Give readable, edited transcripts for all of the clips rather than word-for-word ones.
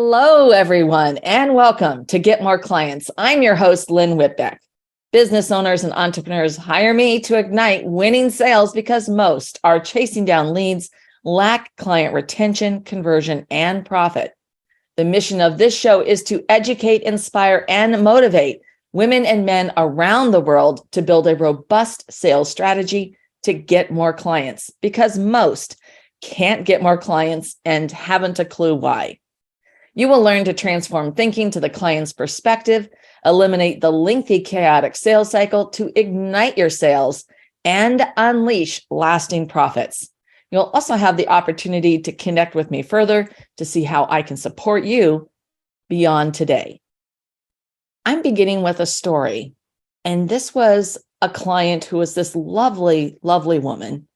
Hello, everyone, and welcome to Get More Clients. I'm your host, Lynn Whitbeck. Business owners and entrepreneurs hire me to ignite winning sales because most are chasing down leads, lack client retention, conversion, and profit. The mission of this show is to educate, inspire, and motivate women and men around the world to build a robust sales strategy to get more clients because most can't get more clients and haven't a clue why. You will learn to transform thinking to the client's perspective, eliminate the lengthy, chaotic sales cycle to ignite your sales and unleash lasting profits. You'll also have the opportunity to connect with me further to see how I can support you beyond today. I'm beginning with a story, and this was a client who was this lovely, lovely woman,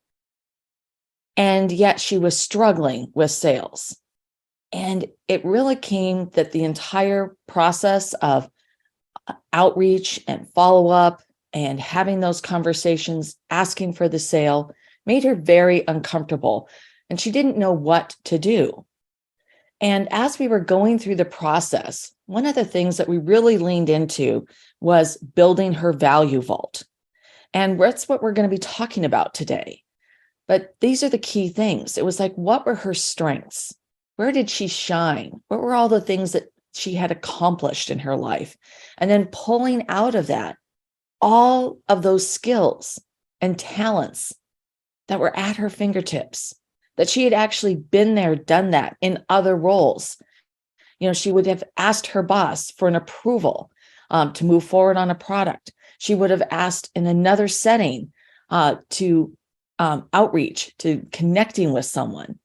and yet she was struggling with sales. And it really came that the entire process of outreach and follow-up and having those conversations, asking for the sale, made her very uncomfortable, and she didn't know what to do. And as we were going through the process, one of the things that we really leaned into was building her value vault. And that's what we're going to be talking about today. But these are the key things. It was like, what were her strengths? Where did she shine? What were all the things that she had accomplished in her life? And then pulling out of that all of those skills and talents that were at her fingertips, that she had actually been there, done that in other roles. She would have asked her boss for an approval to move forward on a product. She would have asked in another setting to outreach, to connecting with someone.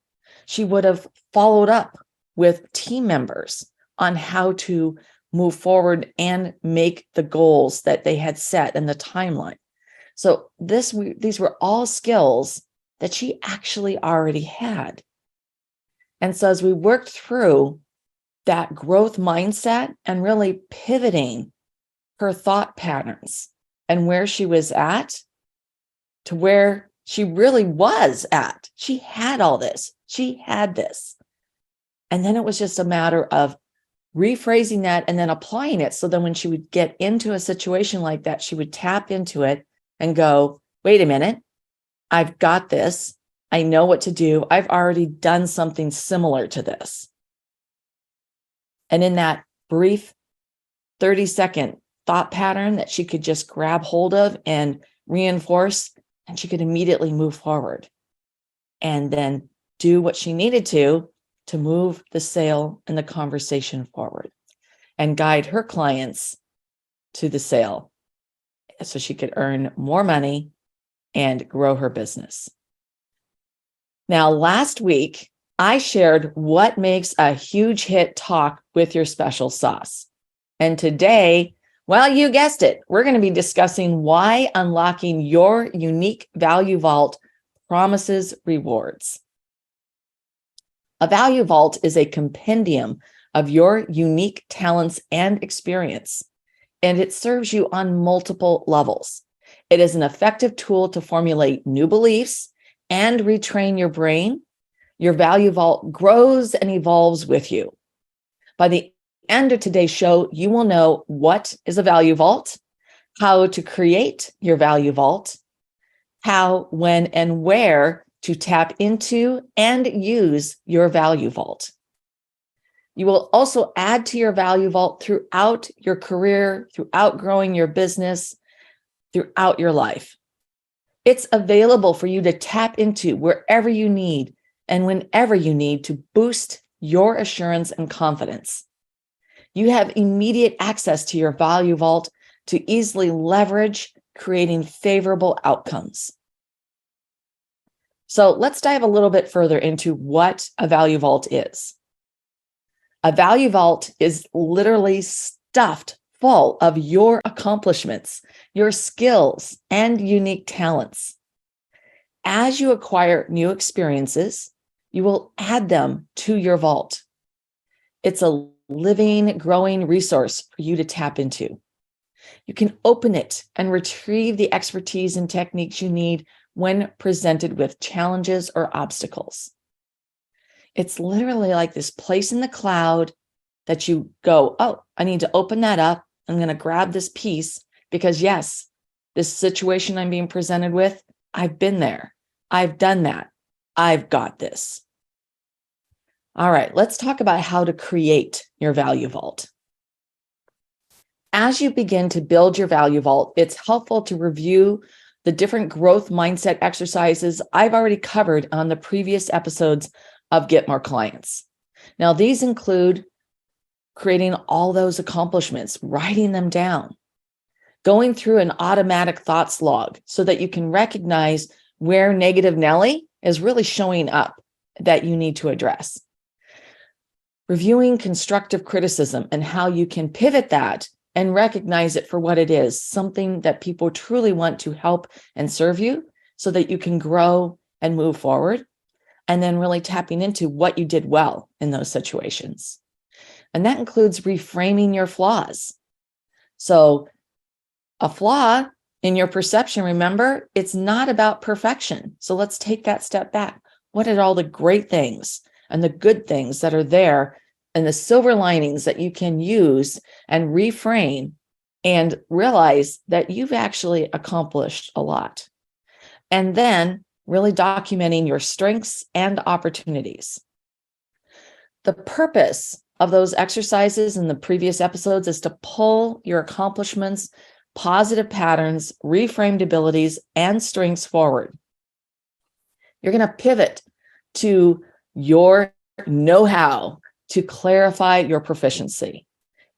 She would have followed up with team members on how to move forward and make the goals that they had set in the timeline. So these were all skills that she actually already had. And so as we worked through that growth mindset and really pivoting her thought patterns and where she was at to where she really was at, she had all this. She had this. And then it was just a matter of rephrasing that and then applying it. So then when she would get into a situation like that, she would tap into it and go, wait a minute, I've got this. I know what to do. I've already done something similar to this. And in that brief 30-second thought pattern that she could just grab hold of and reinforce, and she could immediately move forward and then do what she needed to move the sale and the conversation forward and guide her clients to the sale so she could earn more money and grow her business. Now, last week, I shared what makes a huge hit talk with your special sauce. And today, well, you guessed it, we're going to be discussing why unlocking your unique value vault promises rewards. A value vault is a compendium of your unique talents and experience, and it serves you on multiple levels. It is an effective tool to formulate new beliefs and retrain your brain. Your value vault grows and evolves with you. By the end of today's show, you will know what is a value vault, how to create your value vault, how, when, and where to tap into and use your value vault. You will also add to your value vault throughout your career, throughout growing your business, throughout your life. It's available for you to tap into wherever you need and whenever you need to boost your assurance and confidence. You have immediate access to your value vault to easily leverage creating favorable outcomes. So let's dive a little bit further into what a value vault is. A value vault is literally stuffed full of your accomplishments, your skills, and unique talents. As you acquire new experiences, you will add them to your vault. It's a living, growing resource for you to tap into. You can open it and retrieve the expertise and techniques you need when presented with challenges or obstacles. It's literally like this place in the cloud that you go, oh, I need to open that up. I'm going to grab this piece because yes, this situation I'm being presented with, I've been there. I've done that. I've got this. All right, let's talk about how to create your value vault. As you begin to build your value vault, it's helpful to review the different growth mindset exercises I've already covered on the previous episodes of Get More Clients. Now, these include creating all those accomplishments, writing them down, going through an automatic thoughts log so that you can recognize where negative Nelly is really showing up that you need to address. Reviewing constructive criticism and how you can pivot that and recognize it for what it is, something that people truly want to help and serve you so that you can grow and move forward. And then really tapping into what you did well in those situations. And that includes reframing your flaws. So a flaw in your perception, remember, it's not about perfection. So let's take that step back. What are all the great things and the good things that are there and the silver linings that you can use and reframe and realize that you've actually accomplished a lot? And then really documenting your strengths and opportunities. The purpose of those exercises in the previous episodes is to pull your accomplishments, positive patterns, reframed abilities, and strengths forward. You're going to pivot to your know-how to clarify your proficiency.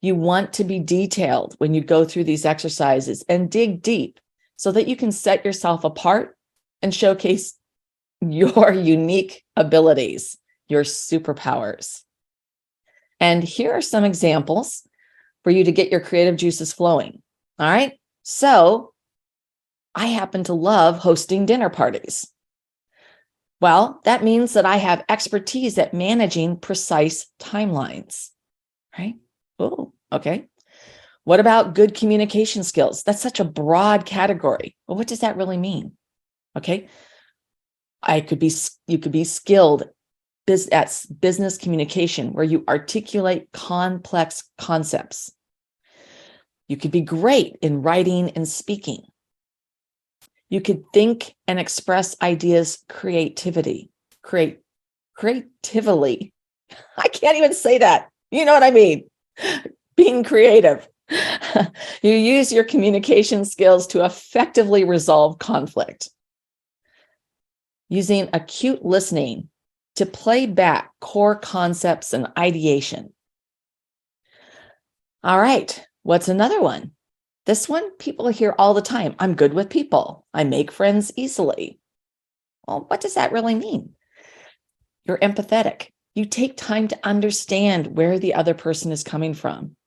You want to be detailed when you go through these exercises and dig deep so that you can set yourself apart and showcase your unique abilities, your superpowers. And here are some examples for you to get your creative juices flowing. All right. So I happen to love hosting dinner parties. Well, that means that I have expertise at managing precise timelines, right? Oh, okay. What about good communication skills? That's such a broad category. Well, what does that really mean? Okay. You could be skilled at business communication where you articulate complex concepts. You could be great in writing and speaking. You could think and express ideas creatively. I can't even say that. You know what I mean? Being creative. You use your communication skills to effectively resolve conflict. Using acute listening to play back core concepts and ideation. All right, what's another one? This one people hear all the time. I'm good with people. I make friends easily. Well, what does that really mean? You're empathetic. You take time to understand where the other person is coming from.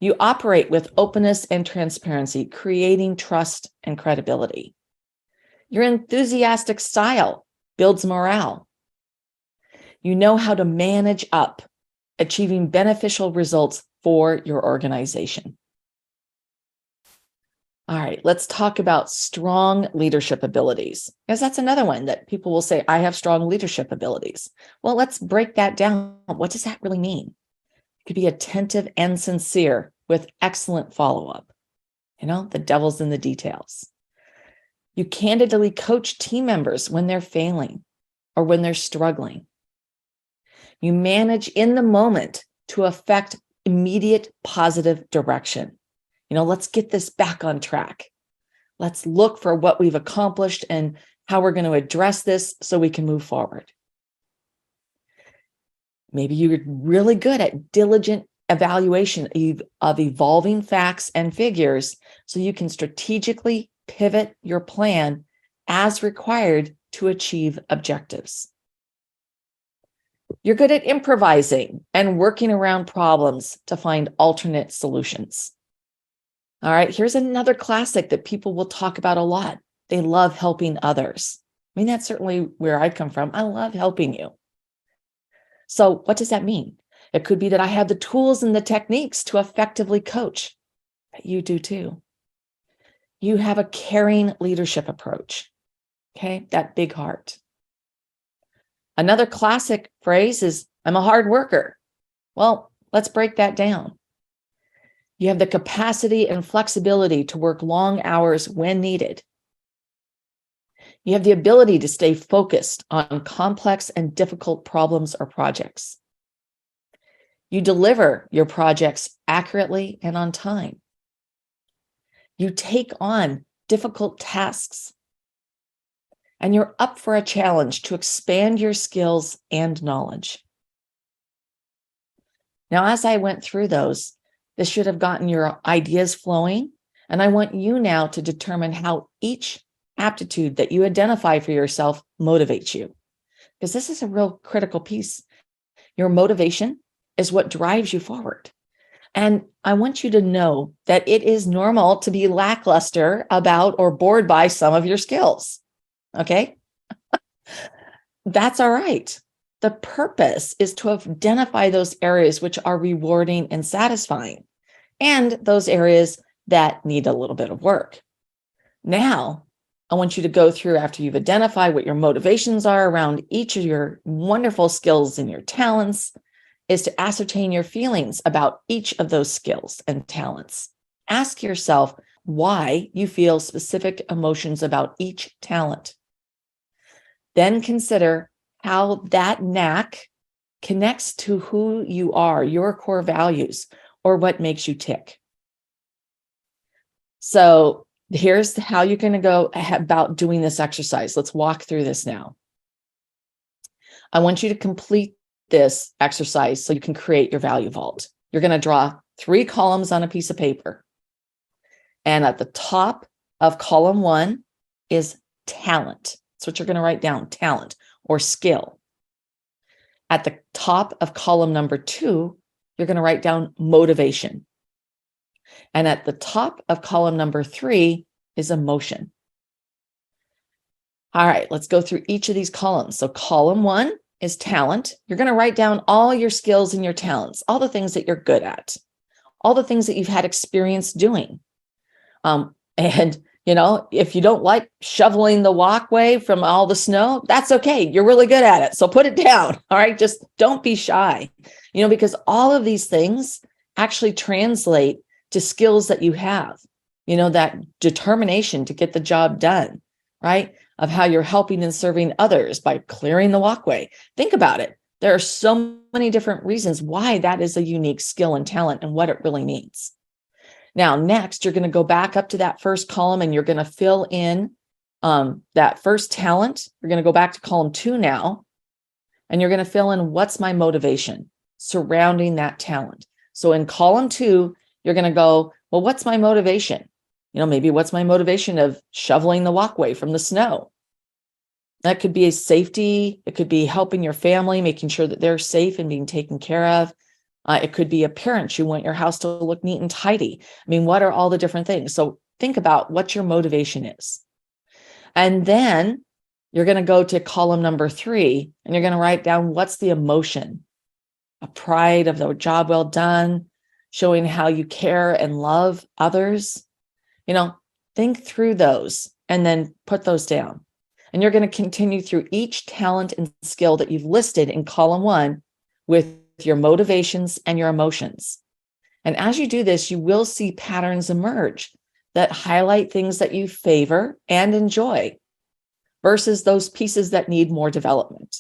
You operate with openness and transparency, creating trust and credibility. Your enthusiastic style builds morale. You know how to manage up, achieving beneficial results for your organization. All right, let's talk about strong leadership abilities, because that's another one that people will say, I have strong leadership abilities. Well, let's break that down. What does that really mean? You could be attentive and sincere with excellent follow-up. You know, the devil's in the details. You candidly coach team members when they're failing or when they're struggling. You manage in the moment to affect immediate positive direction. You know, let's get this back on track. Let's look for what we've accomplished and how we're going to address this so we can move forward. Maybe you're really good at diligent evaluation of evolving facts and figures so you can strategically pivot your plan as required to achieve objectives. You're good at improvising and working around problems to find alternate solutions. All right, here's another classic that people will talk about a lot. They love helping others. I mean, that's certainly where I come from. I love helping you. So what does that mean? It could be that I have the tools and the techniques to effectively coach, but you do too. You have a caring leadership approach, okay? That big heart. Another classic phrase is, I'm a hard worker. Well, Let's break that down. You have the capacity and flexibility to work long hours when needed. You have the ability to stay focused on complex and difficult problems or projects. You deliver your projects accurately and on time. You take on difficult tasks. And you're up for a challenge to expand your skills and knowledge. Now, as I went through those, this should have gotten your ideas flowing. And I want you now to determine how each aptitude that you identify for yourself motivates you. Because this is a real critical piece. Your motivation is what drives you forward. And I want you to know that it is normal to be lackluster about or bored by some of your skills. Okay? That's all right. The purpose is to identify those areas which are rewarding and satisfying, and those areas that need a little bit of work. Now, I want you to go through, after you've identified what your motivations are around each of your wonderful skills and your talents, is to ascertain your feelings about each of those skills and talents. Ask yourself why you feel specific emotions about each talent. Then consider how that knack connects to who you are, your core values, or what makes you tick. So here's how you're going to go about doing this exercise. Let's walk through this now. I want you to complete this exercise so you can create your value vault. You're going to draw 3 columns on a piece of paper. And at the top of column 1 is talent. That's what you're going to write down, talent or skill. At the top of column number 2, you're going to write down motivation. And at the top of column number 3 is emotion. All right, let's go through each of these columns. So column 1 is talent. You're going to write down all your skills and your talents, all the things that you're good at, all the things that you've had experience doing. And if you don't like shoveling the walkway from all the snow, that's okay. You're really good at it. So put it down. All right. Just don't be shy, because all of these things actually translate to skills that you have, that determination to get the job done, right? Of how you're helping and serving others by clearing the walkway. Think about it. There are so many different reasons why that is a unique skill and talent and what it really means. Now, next, you're going to go back up to that first column and you're going to fill in that first talent. You're going to go back to column 2 now, and you're going to fill in what's my motivation surrounding that talent. So in column 2, you're going to go, well, what's my motivation? Maybe what's my motivation of shoveling the walkway from the snow? That could be a safety. It could be helping your family, making sure that they're safe and being taken care of. It could be appearance. You want your house to look neat and tidy. What are all the different things? So think about what your motivation is. And then you're going to go to column number 3, and you're going to write down what's the emotion, a pride of the job well done, showing how you care and love others. Think through those and then put those down. And you're going to continue through each talent and skill that you've listed in column 1 with your motivations and your emotions. And as you do this, you will see patterns emerge that highlight things that you favor and enjoy versus those pieces that need more development.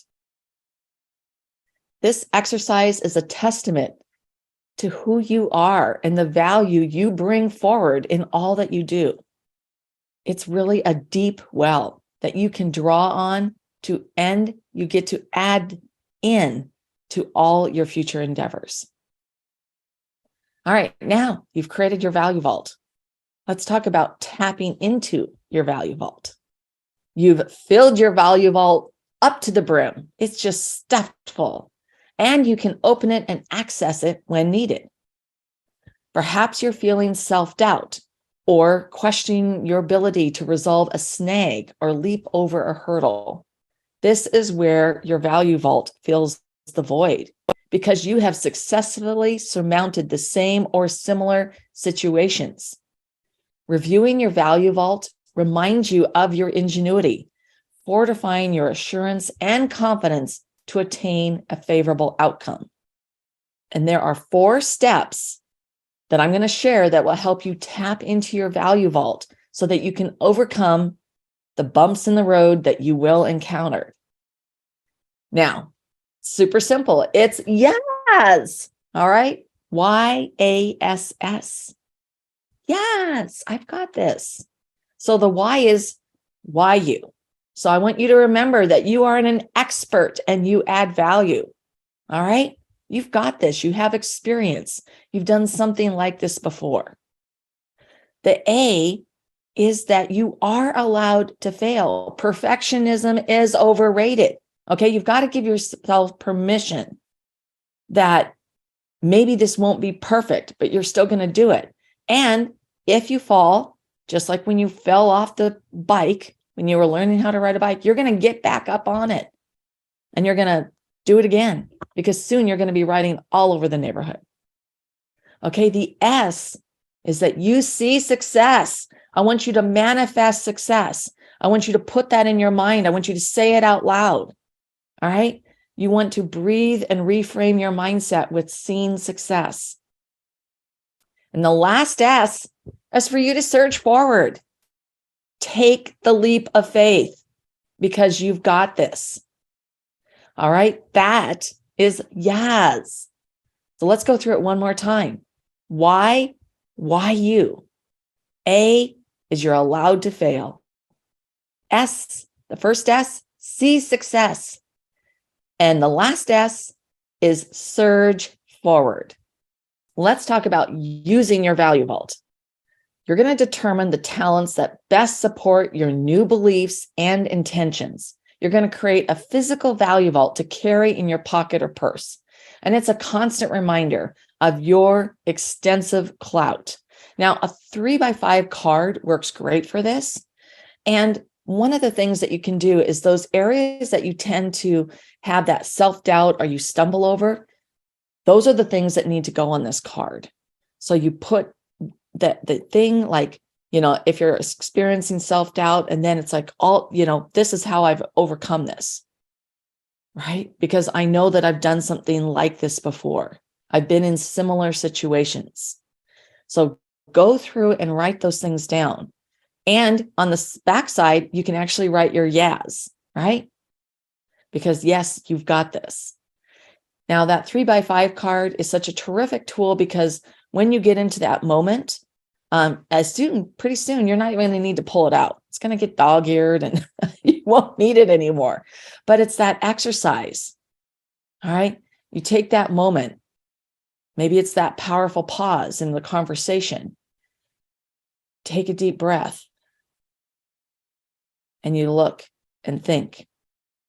This exercise is a testament to who you are and the value you bring forward in all that you do. It's really a deep well that you can draw on to end. You get to add in to all your future endeavors. All right, now you've created your value vault. Let's talk about tapping into your value vault. You've filled your value vault up to the brim. It's just stuffed full, and you can open it and access it when needed. Perhaps you're feeling self-doubt or questioning your ability to resolve a snag or leap over a hurdle. This is where your value vault fills the void, because you have successfully surmounted the same or similar situations. Reviewing your value vault reminds you of your ingenuity, fortifying your assurance and confidence to attain a favorable outcome. And there are 4 steps that I'm going to share that will help you tap into your value vault so that you can overcome the bumps in the road that you will encounter. Now, super simple. It's yes. All right. YASS. Yes, I've got this. So the why is why you. So I want you to remember that you are an expert and you add value. All right. You've got this. You have experience. You've done something like this before. The A is that you are allowed to fail. Perfectionism is overrated. Okay. You've got to give yourself permission that maybe this won't be perfect, but you're still going to do it. And if you fall, just like when you fell off the bike, when you were learning how to ride a bike, you're going to get back up on it and you're going to do it again, because soon you're going to be riding all over the neighborhood. Okay. The S is that you see success. I want you to manifest success. I want you to put that in your mind. I want you to say it out loud. All right. You want to breathe and reframe your mindset with seeing success. And the last S is for you to surge forward. Take the leap of faith because you've got this. All right. That is yes. So let's go through it one more time. Why you? A is you're allowed to fail. S, the first S, see success. And the last S is surge forward. Let's talk about using your value vault. You're going to determine the talents that best support your new beliefs and intentions. You're going to create a physical value vault to carry in your pocket or purse. And it's a constant reminder of your extensive clout. Now, a 3x5 card works great for this. And one of the things that you can do is those areas that you tend to have that self-doubt or you stumble over, those are the things that need to go on this card. So you put the thing like, if you're experiencing self-doubt and then it's like, this is how I've overcome this, right? Because I know that I've done something like this before. I've been in similar situations. So go through and write those things down. And on the backside, you can actually write your yes, right? Because yes, you've got this. Now that 3x5 card is such a terrific tool because when you get into that moment, pretty soon, you're not even going to need to pull it out. It's going to get dog-eared and you won't need it anymore. But it's that exercise. All right. You take that moment. Maybe it's that powerful pause in the conversation. Take a deep breath. And you look and think,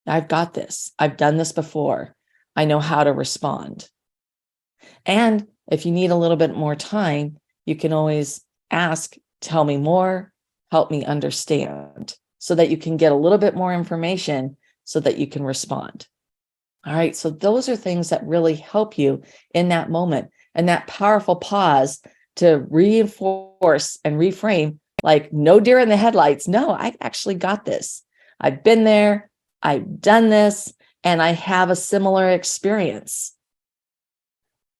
I've got this. I've done this before. I know how to respond. And if you need a little bit more time, you can always ask, tell me more, help me understand, so that you can get a little bit more information so that you can respond. All right. So those are things that really help you in that moment and that powerful pause to reinforce and reframe, like no deer in the headlights. No, I've actually got this. I've been there. I've done this, and I have a similar experience.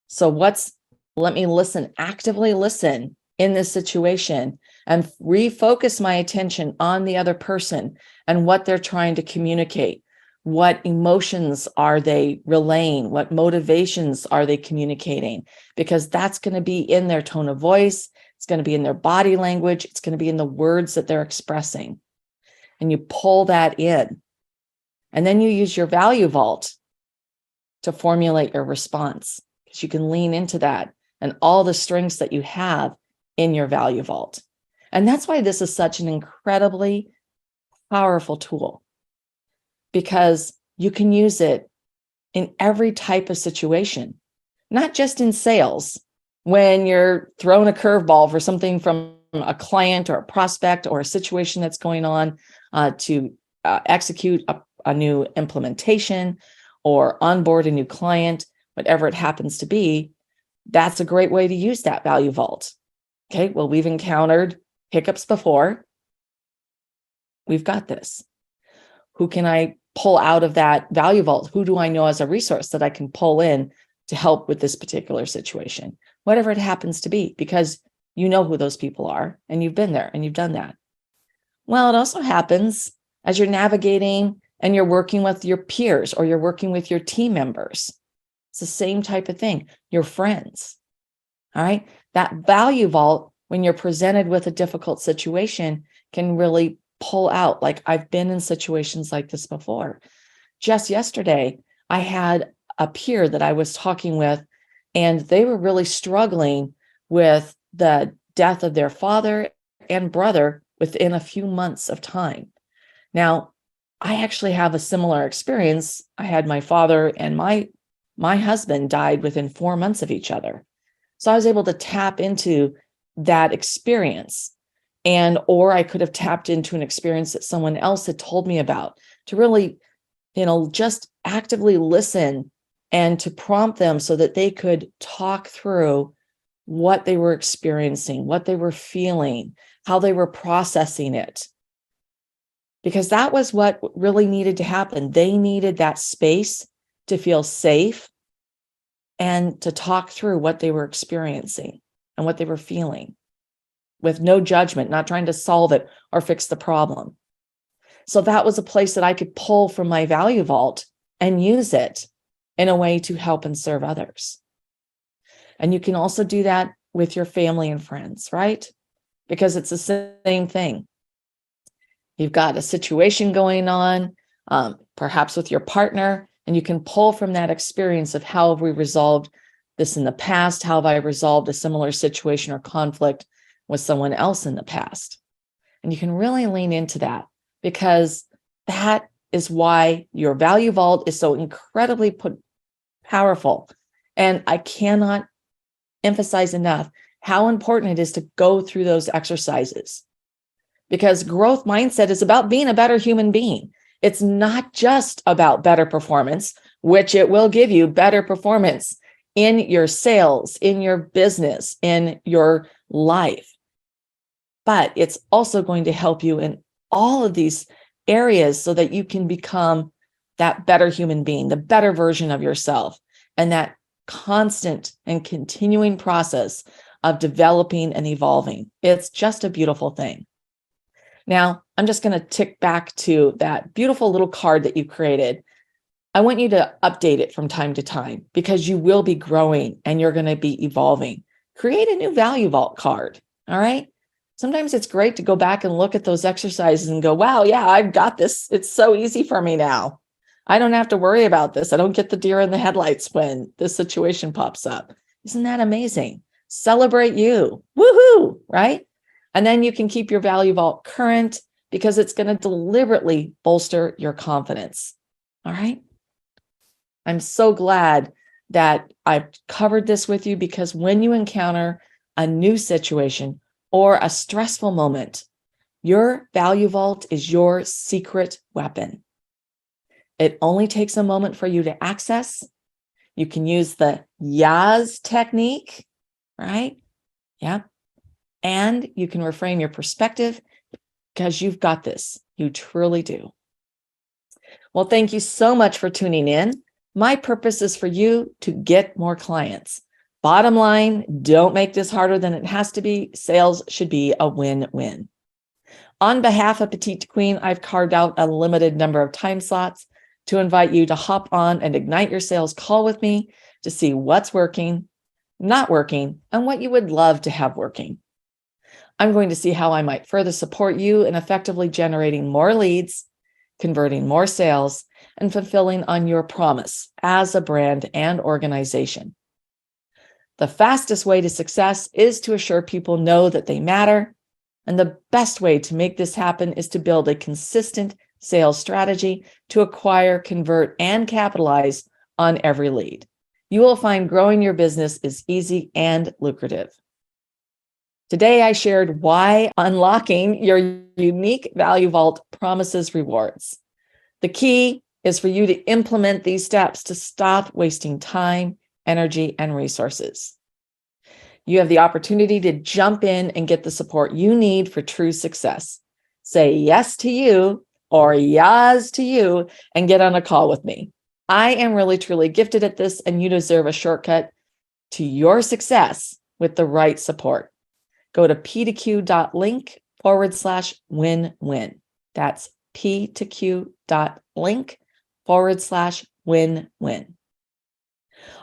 So let me listen, actively listen in this situation and refocus my attention on the other person and what they're trying to communicate. What emotions are they relaying? What motivations are they communicating? Because that's going to be in their tone of voice. It's going to be in their body language. It's going to be in the words that they're expressing. And you pull that in. And then you use your value vault to formulate your response, because you can lean into that and all the strengths that you have in your value vault. And that's why this is such an incredibly powerful tool, because you can use it in every type of situation, not just in sales, when you're throwing a curveball for something from a client or a prospect or a situation that's going on to execute a new implementation or onboard a new client, whatever it happens to be. That's a great way to use that value vault. Okay, well, we've encountered hiccups before. We've got this. Who can I pull out of that value vault? Who do I know as a resource that I can pull in to help with this particular situation, whatever it happens to be, because you know who those people are and you've been there and you've done that. Well, it also happens as you're navigating and you're working with your peers or you're working with your team members. It's the same type of thing, your friends. All right. That value vault, when you're presented with a difficult situation, can really pull out. Like, I've been in situations like this before. Just yesterday, I had a peer that I was talking with, and they were really struggling with the death of their father and brother within a few months of time. Now, I actually have a similar experience. I had my father and my husband died within 4 months of each other. So I was able to tap into that experience, or I could have tapped into an experience that someone else had told me about, to really, just actively listen and to prompt them so that they could talk through what they were experiencing, what they were feeling, how they were processing it. Because that was what really needed to happen. They needed that space to feel safe and to talk through what they were experiencing and what they were feeling, with no judgment, not trying to solve it or fix the problem. So that was a place that I could pull from my value vault and use it in a way to help and serve others. And you can also do that with your family and friends, right? Because it's the same thing. You've got a situation going on, perhaps with your partner, and you can pull from that experience of how have we resolved this in the past? How have I resolved a similar situation or conflict with someone else in the past? And you can really lean into that, because that is why your value vault is so incredibly powerful. And I cannot emphasize enough how important it is to go through those exercises, because growth mindset is about being a better human being. It's not just about better performance, which it will give you better performance in your sales, in your business, in your life. But it's also going to help you in all of these areas so that you can become that better human being, the better version of yourself, and that constant and continuing process of developing and evolving. It's just a beautiful thing. Now, I'm just going to tick back to that beautiful little card that you created. I want you to update it from time to time, because you will be growing and you're going to be evolving. Create a new value vault card. All right. Sometimes it's great to go back and look at those exercises and go, wow, yeah, I've got this. It's so easy for me now. I don't have to worry about this. I don't get the deer in the headlights when this situation pops up. Isn't that amazing? Celebrate you. Woohoo, right? And then you can keep your value vault current, because it's going to deliberately bolster your confidence. All right. I'm so glad that I've covered this with you, because when you encounter a new situation or a stressful moment, your value vault is your secret weapon. It only takes a moment for you to access. You can use the Yaz technique, right? Yeah. And you can reframe your perspective, because you've got this. You truly do. Well, thank you so much for tuning in. My purpose is for you to get more clients. Bottom line, don't make this harder than it has to be. Sales should be a win-win. On behalf of Petite Queen, I've carved out a limited number of time slots to invite you to hop on and ignite your sales call with me to see what's working, not working, and what you would love to have working. I'm going to see how I might further support you in effectively generating more leads, converting more sales, and fulfilling on your promise as a brand and organization. The fastest way to success is to assure people know that they matter. And the best way to make this happen is to build a consistent sales strategy to acquire, convert, and capitalize on every lead. You will find growing your business is easy and lucrative. Today, I shared why unlocking your unique value vault promises rewards. The key is for you to implement these steps to stop wasting time, energy, and resources. You have the opportunity to jump in and get the support you need for true success. Say yes to you or yes to you and get on a call with me. I am really, truly gifted at this, and you deserve a shortcut to your success with the right support. Go to p2q.link/win-win. That's p2q.link/win-win.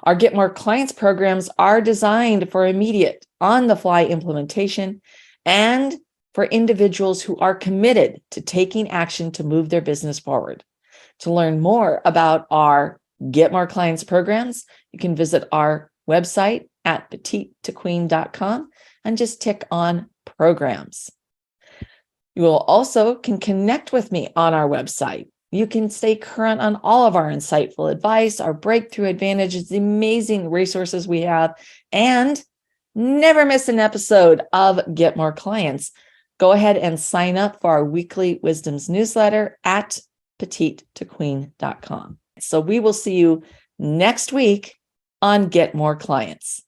Our Get More Clients programs are designed for immediate, on-the-fly implementation and for individuals who are committed to taking action to move their business forward. To learn more about our Get More Clients programs, you can visit our website at petitetoqueen.com and just tick on programs. You will also can connect with me on our website. You can stay current on all of our insightful advice, our breakthrough advantages, the amazing resources we have, and never miss an episode of Get More Clients. Go ahead and sign up for our weekly Wisdoms newsletter at petitetoqueen.com. So we will see you next week on Get More Clients.